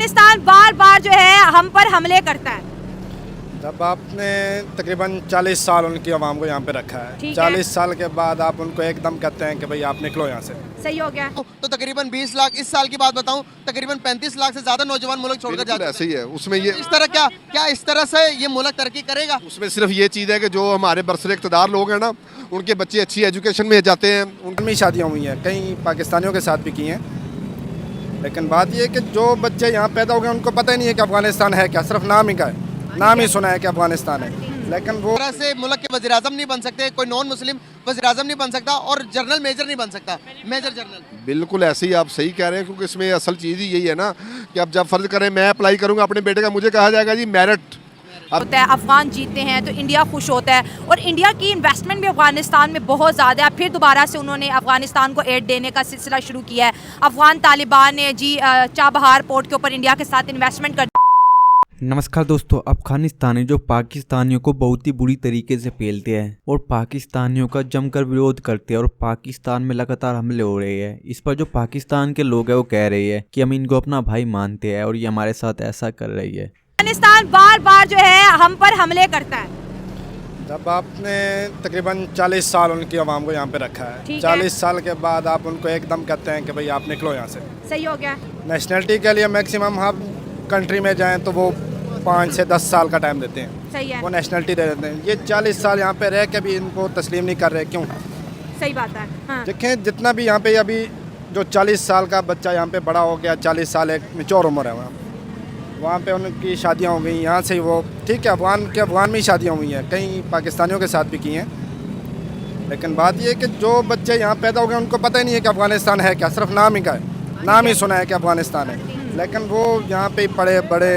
अफगानिस्तान बार बार जो है हम पर हमले करता है। जब आपने तकरीबन 40 साल उनकी आवाम को यहाँ पे रखा है, 40 साल के बाद आप उनको एकदम कहते हैं कि भाई आप निकलो यहाँ से, सही हो गया। तो तकरीबन 20 लाख, इस साल की बात बताऊं तकरीबन 35 लाख से ज्यादा नौजवान मुल्क छोड़कर जाते हैं। ऐसे ही है उसमें ये इस तरह क्या इस तरह से ये मुल्क तरक्की करेगा? उसमें सिर्फ ये चीज़ है कि जो हमारे बरसर इक़्तिदार लोग हैं ना, उनके बच्चे अच्छी एजुकेशन में जाते हैं। उनकी शादियाँ हुई हैं, कई पाकिस्तानियों के साथ भी की हैं, लेकिन बात यह है कि जो बच्चे यहाँ पैदा हो गए उनको पता ही नहीं है कि अफगानिस्तान है क्या, सिर्फ नाम ही का है, नाम ही सुना है कि अफगानिस्तान है, लेकिन वो तरह से मुल्क के वज़ीर-ए-आज़म नहीं बन सकते, कोई नॉन मुस्लिम वज़ीर-ए-आज़म नहीं बन सकता और जनरल मेजर नहीं बन सकता, मेजर जनरल। बिल्कुल ऐसे ही आप सही कह रहे हैं, क्योंकि इसमें असल चीज़ ही यही है ना कि अब जब फ़र्ज़ करें मैं अप्लाई करूँगा अपने बेटे का, मुझे कहा जाएगा जी मेरिट होता है, अफगान जीतते हैं तो इंडिया खुश होता है और इंडिया की इन्वेस्टमेंट भी अफगानिस्तान में बहुत ज़्यादा है। फिर दोबारा से उन्होंने अफगानिस्तान को एड देने का सिलसिला शुरू किया है। अफगान तालिबान ने जी चाबहार पोर्ट के ऊपर इंडिया के साथ इन्वेस्टमेंट कर। नमस्कार दोस्तों, अफगानिस्तानी जो पाकिस्तानियों को बहुत ही बुरी तरीके से पेलते हैं और पाकिस्तानियों का जमकर विरोध करते हैं और पाकिस्तान में लगातार हमले हो रहे हैं। इस पर जो पाकिस्तान के लोग हैं वो कह रहे हैं कि हम इनको अपना भाई मानते हैं और ये हमारे साथ ऐसा कर रही है। अफगानिस्तान बार बार जो है हम पर हमले करता है। जब आपने तकरीबन 40 साल उनकी आवाम को यहाँ पे रखा है, 40 साल के बाद आप उनको एकदम कहते हैं कि भाई आप निकलो यहाँ से, सही हो गया। नेशनलिटी के लिए मैक्सिमम हम कंट्री में जाएं तो वो 5 से 10 साल का टाइम देते हैं, सही है, वो नेशनलिटी दे देते हैं। ये 40 साल यहाँ पे रह के भी इनको तस्लीम नहीं कर रहे, क्यों? सही बात है। हाँ। देखें जितना भी यहाँ पे अभी जो 40 साल का बच्चा यहाँ पे बड़ा हो गया, 40 साल एक मैच्योर उम्र है, वहाँ पे उनकी शादियाँ हो गई, यहाँ से ही वो ठीक है, अफगान में ही शादियाँ हुई हैं, कई पाकिस्तानियों के साथ भी की हैं, लेकिन बात ये है कि जो बच्चे यहाँ पैदा हो गए उनको पता ही नहीं है कि अफगानिस्तान है क्या, सिर्फ नाम ही का है, नाम ही सुना है कि अफगानिस्तान है, लेकिन वो यहाँ पे पढ़े बड़े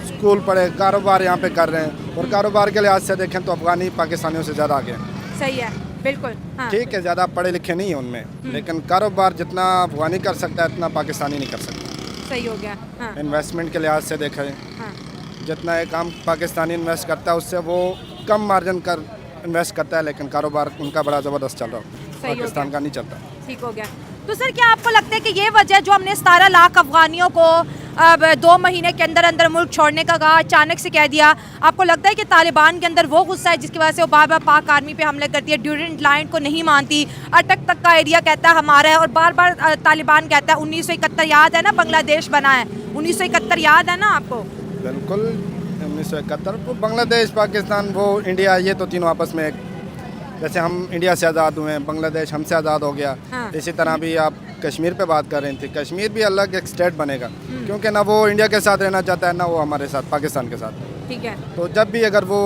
स्कूल पढ़े, कारोबार यहाँ पे कर रहे हैं, और कारोबार के लिहाज से देखें तो अफगानी पाकिस्तानियों से ज़्यादा आगे हैं। सही है, बिल्कुल। हाँ। ठीक है, ज़्यादा पढ़े लिखे नहीं है उनमें, लेकिन कारोबार जितना अफगानी कर सकता है इतना पाकिस्तानी नहीं कर सकता। सही हो गया। हाँ। इन्वेस्टमेंट के लिहाज से देखा है, हाँ। जितना एक काम पाकिस्तानी इन्वेस्ट करता है उससे वो कम मार्जिन कर इन्वेस्ट करता है, लेकिन कारोबार उनका बड़ा ज़बरदस्त चल रहा है, पाकिस्तान का नहीं चलता। ठीक हो गया। तो सर क्या आपको लगता है कि ये वजह जो हमने 17 लाख अफगानियों को अब 2 महीने के अंदर अंदर मुल्क छोड़ने का कहा, अचानक से कह दिया, आपको लगता है कि तालिबान के अंदर वो गुस्सा है जिसकी वजह से वो बार बार पाक आर्मी पे हमले करती है, ड्यूरेंट लाइन को नहीं मानती, अटक तक का एरिया कहता है हमारा है, और बार बार तालिबान कहता है 1971 याद है ना, बांग्लादेश बना है 1971 याद है ना आपको? बिल्कुल, 1971 वो बांग्लादेश पाकिस्तान वो इंडिया, ये तो तीनों आपस में एक, जैसे हम इंडिया से आज़ाद हुए हैं, बांग्लादेश हमसे आज़ाद हो गया। हाँ। इसी तरह भी आप कश्मीर पे बात कर रही थी, कश्मीर भी अलग एक स्टेट बनेगा, क्योंकि ना वो इंडिया के साथ रहना चाहता है ना वो हमारे साथ पाकिस्तान के साथ। ठीक है, तो जब भी अगर वो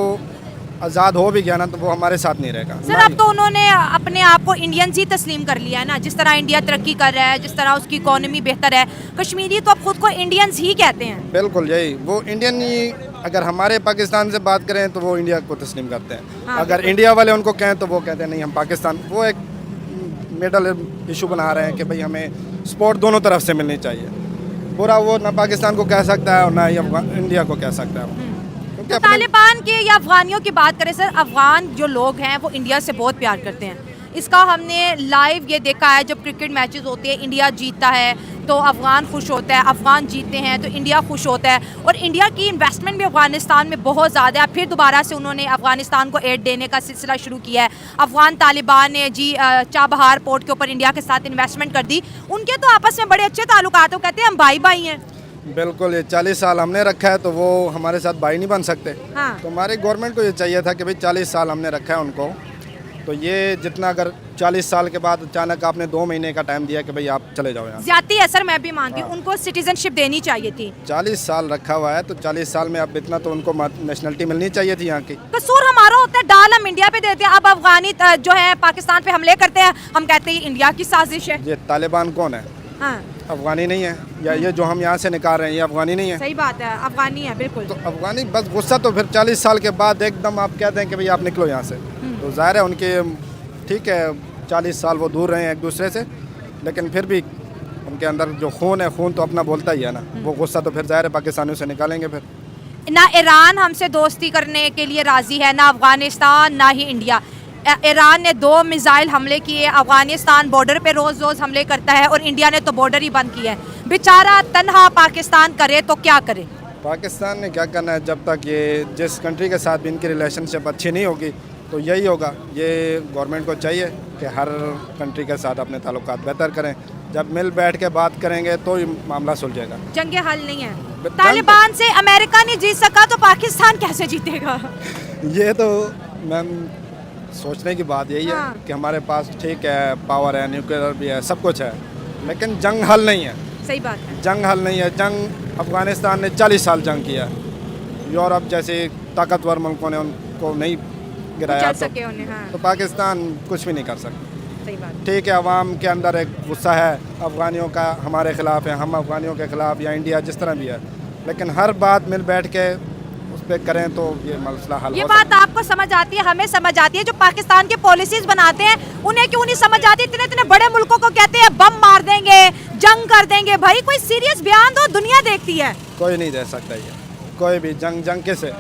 आज़ाद हो भी गया ना तो वो हमारे साथ नहीं रहेगा। सर अब तो उन्होंने अपने आप को इंडियंस ही तस्लीम कर लिया है ना, जिस तरह इंडिया तरक्की कर रहा है, जिस तरह उसकी इकोनॉमी बेहतर है, कश्मीरी तो अब खुद को इंडियंस ही कहते हैं। बिल्कुल यही, वो इंडियन ही, अगर हमारे पाकिस्तान से बात करें तो वो इंडिया को तस्लीम करते हैं। हाँ, अगर इंडिया वाले उनको कहें तो वो कहते हैं नहीं हम पाकिस्तान, वो एक मिडल इशू बना रहे हैं कि भाई हमें सपोर्ट दोनों तरफ से मिलनी चाहिए। बुरा वो ना पाकिस्तान को कह सकता है और ना ही इंडिया को कह सकता है। तो तालिबान के या अफगानियों की बात करें सर, अफगान जो लोग हैं वो इंडिया से बहुत प्यार करते हैं, इसका हमने लाइव ये देखा है, जब क्रिकेट मैचेस होते हैं इंडिया जीतता है तो अफगान खुश होता है, अफगान जीतते हैं तो इंडिया खुश होता है, और इंडिया की इन्वेस्टमेंट भी अफगानिस्तान में बहुत ज़्यादा है। फिर दोबारा से उन्होंने अफगानिस्तान को एड देने का सिलसिला शुरू किया है। अफगान तालिबान ने जी चाबहार पोर्ट के ऊपर इंडिया के साथ इन्वेस्टमेंट कर दी, उनके तो आपस में बड़े अच्छे ताल्लुकात, कहते हैं हम भाई भाई हैं। बिल्कुल, ये 40 साल हमने रखा है तो वो हमारे साथ भाई नहीं बन सकते। हाँ। तो हमारी गवर्नमेंट को ये चाहिए था कि भाई 40 साल हमने रखा है उनको, तो ये जितना अगर 40 साल के बाद अचानक आपने 2 महीने का टाइम दिया कि भाई आप चले जाओ यहाँ, ज्यादती है सर, मैं भी मानती हूँ। हाँ। उनको सिटीजनशिप देनी चाहिए थी। 40 साल रखा हुआ है तो 40 साल में अब इतना तो उनको नेशनलिटी मिलनी चाहिए थी यहाँ की। कसूर हमारा होता है, डाल हम इंडिया पे देते हैं, अब अफगानी जो है पाकिस्तान पे हमले करते हैं, हम कहते हैं इंडिया की साजिश है। ये तालिबान कौन है? हाँ। अफगानी नहीं है, या ये जो हम यहाँ से निकाल रहे हैं ये अफगानी नहीं है? सही बात है, अफगानी है बिल्कुल। तो अफगानी बस गुस्सा, तो फिर 40 साल के बाद एकदम आप कहते हैं कि भाई आप निकलो यहाँ से, तो जाहिर है उनके, ठीक है 40 साल वो दूर रहे हैं एक दूसरे से, लेकिन फिर भी उनके अंदर जो खून है, खून तो अपना बोलता ही है ना, वो गुस्सा तो फिर जाहिर है पाकिस्तानियों से निकालेंगे। फिर ना ईरान हमसे दोस्ती करने के लिए राज़ी है, ना अफगानिस्तान, ना ही इंडिया। ईरान ने 2 मिसाइल हमले किए, अफगानिस्तान बॉर्डर पे रोज़ रोज़ हमले करता है और इंडिया ने तो बॉर्डर ही बंद किया है। बेचारा तन्हा पाकिस्तान करे तो क्या करे? पाकिस्तान ने क्या करना है, जब तक ये जिस कंट्री के साथ भी इनकी रिलेशनशिप अच्छी नहीं होगी तो यही होगा। ये गवर्नमेंट को चाहिए कि हर कंट्री के साथ अपने ताल्लुकात बेहतर करें। जब मिल बैठ के बात करेंगे तो ही मामला सुलझेगा। जंगे हल नहीं है। तालिबान से अमेरिका नहीं जीत सका तो पाकिस्तान कैसे जीतेगा? ये तो मैम सोचने की बात यही हाँ। है कि हमारे पास ठीक है, पावर है, न्यूक्लियर भी है, सब कुछ है, लेकिन जंग हल नहीं है। सही बात है। जंग हल नहीं है। जंग अफ़गानिस्तान ने 40 साल जंग किया। यूरोप जैसे ताकतवर मुल्कों ने उनको नहीं गिराया, चल सके उन्हें, हाँ। तो पाकिस्तान कुछ भी नहीं कर सकता। सही बात। ठीक है, अवाम के अंदर एक गुस्सा है, अफ़गानियों का हमारे ख़िलाफ़ है, हम अफ़गानियों के ख़िलाफ़ या इंडिया जिस तरह भी है, लेकिन हर बात मिल बैठ के उस पर करें तो ये मसला हल ये हो बात आपको समझ आती है, हमें समझ आती है। जो पाकिस्तान की पॉलिसीज बनाते हैं उन्हें क्यों नहीं समझ आती? इतने इतने बड़े मुल्कों को कहते हैं बम मार देंगे, जंग कर देंगे। भाई कोई सीरियस बयान दो, दुनिया देखती है। कोई नहीं दे सकता ये, कोई भी। जंग किसे?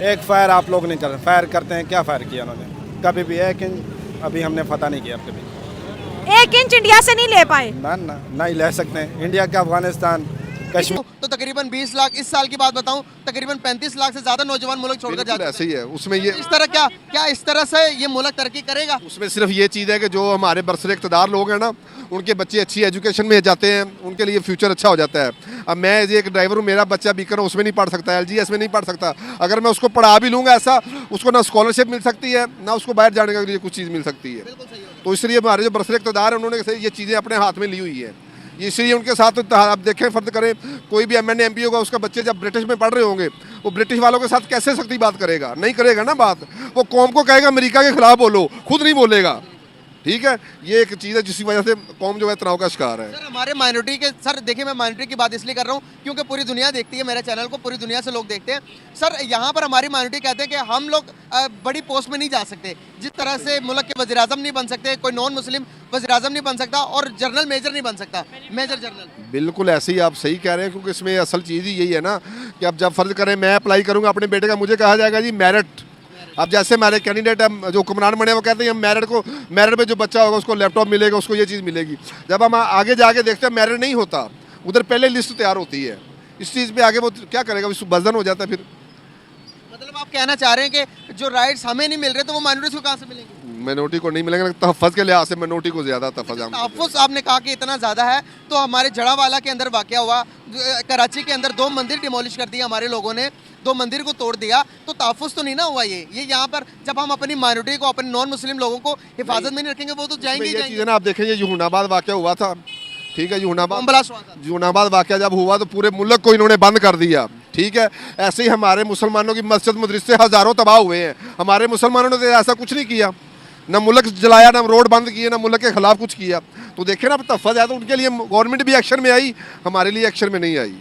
एक फायर आप लोग नहीं कर, फायर करते हैं, क्या फायर किया उन्होंने? कभी भी 1 इंच अभी हमने पता नहीं किया कभी। 1 इंच इंडिया से नहीं ले पाए। ना ही ले सकते हैं। इंडिया का अफगानिस्तान कश्मीर तो तकरीबन 20 लाख, इस साल की बात बताऊं तकरीबन 35 लाख से ज्यादा नौजवान मुल्क छोड़कर जा बिल्कुल चुके ऐसे ही है। उसमें ये हैं। इस तरह क्या इस तरह से ये मुल्क तरक्की करेगा? उसमें सिर्फ ये चीज़ है कि जो हमारे बरसर इक़्तिदार लोग हैं ना, उनके बच्चे अच्छी एजुकेशन में जाते हैं, उनके लिए फ्यूचर अच्छा हो जाता है। अब मैं एक ड्राइवर हूँ, मेरा बच्चा बीकर है, उसमें नहीं पढ़ सकता, LGS में नहीं पढ़ सकता। अगर मैं उसको पढ़ा भी लूँगा ऐसा, उसको ना स्कॉलरशिप मिल सकती है, ना उसको बाहर जाने के लिए कुछ चीज़ मिल सकती है। तो इसलिए हमारे जो बरसर इक़्तिदार हैं उन्होंने ये चीज़ें अपने हाथ में ली हुई है। इसलिए उनके साथ आप देखें, फर्ज करें कोई भी MNA MP होगा, उसका बच्चे जब ब्रिटिश में पढ़ रहे होंगे, वो ब्रिटिश वालों के साथ कैसे सख्ती बात करेगा? नहीं करेगा ना बात। वो कौम को कहेगा अमेरिका के खिलाफ बोलो, खुद नहीं बोलेगा। ठीक है, ये एक चीज़ है जिसकी वजह से कौम जो है तनाव का शिकार है। सर हमारे माइनॉरिटी के, सर देखिए मैं माइनॉरिटी की बात इसलिए कर रहा हूँ क्योंकि पूरी दुनिया देखती है मेरे चैनल को, पूरी दुनिया से लोग देखते हैं। सर यहाँ पर हमारी माइनॉरिटी कहते हैं कि हम लोग बड़ी पोस्ट में नहीं जा सकते। जिस तरह से मुल्क के वज़ीर-ए-आज़म नहीं बन सकते, कोई नॉन मुस्लिम वज़ीर-ए-आज़म नहीं बन सकता और जनरल मेजर नहीं बन सकता, मेजर जनरल। बिल्कुल ऐसे ही आप सही कह रहे हैं, क्योंकि इसमें असल चीज़ ही यही है ना कि अब जब फ़र्ज करें मैं अप्लाई करूँगा अपने बेटे का, मुझे कहा जाएगा जी मेरिट। अब जैसे हमारे कैंडिडेट जो हुक्मरान बने वो कहते हैं मेरिट पे जो बच्चा होगा उसको लैपटॉप मिलेगा, उसको ये चीज़ मिलेगी। जब हम आगे जाके देखते हैं मेरिट नहीं होता, उधर पहले लिस्ट तैयार होती है। इस चीज़ पे आगे वो क्या करेगा? उसको बर्डन हो जाता है। फिर मतलब आप कहना चाह रहे हैं कि जो राइट्स हमें नहीं मिल रहे तो वो माइनॉरिटीज़ को कहाँ से मिलेंगे? मिनोरिटी को नहीं मिलेंगे, तहफ़्फ़ुज़ के लिहाज से मिनोरिटी को ज़्यादा तहफ़्फ़ुज़। तहफ़्फ़ुज़ आपने कहा कि इतना ज़्यादा है, तो हमारे जड़ावाला के अंदर वाक़या हुआ, कराची के अंदर 2 मंदिर डिमोलिश कर दिए हमारे लोगों ने, 2 मंदिर को तोड़ दिया, तो तहफ़्फ़ुज़ तो नहीं ना हुआ ये यहाँ पर। जब हम अपनी माइनॉरिटी को, अपने नॉन मुस्लिम लोगों को हिफाजत में नहीं रखेंगे वो तो जाएंगे ही ये जाएंगे। चीज़ है ना, आप देखें ये यूनाबाद वाक़या हुआ था। ठीक है, बम ब्लास्ट हुआ था। यूनाबाद वाक़या जब हुआ तो पूरे मुल्क को इन्होंने बंद कर दिया। ठीक है, ऐसे ही हमारे मुसलमानों की मस्जिद मदरसे हज़ारों तबाह हुए हैं। हमारे मुसलमानों ने तो ऐसा कुछ नहीं किया, ना मुल्क जलाया, ना रोड बंद किए, ना मुल्क के खिलाफ कुछ किया। तो देखें ना, तहफ़्फ़ुज़ है तो उनके लिए गवर्नमेंट भी एक्शन में आई, हमारे लिए एक्शन में नहीं आई।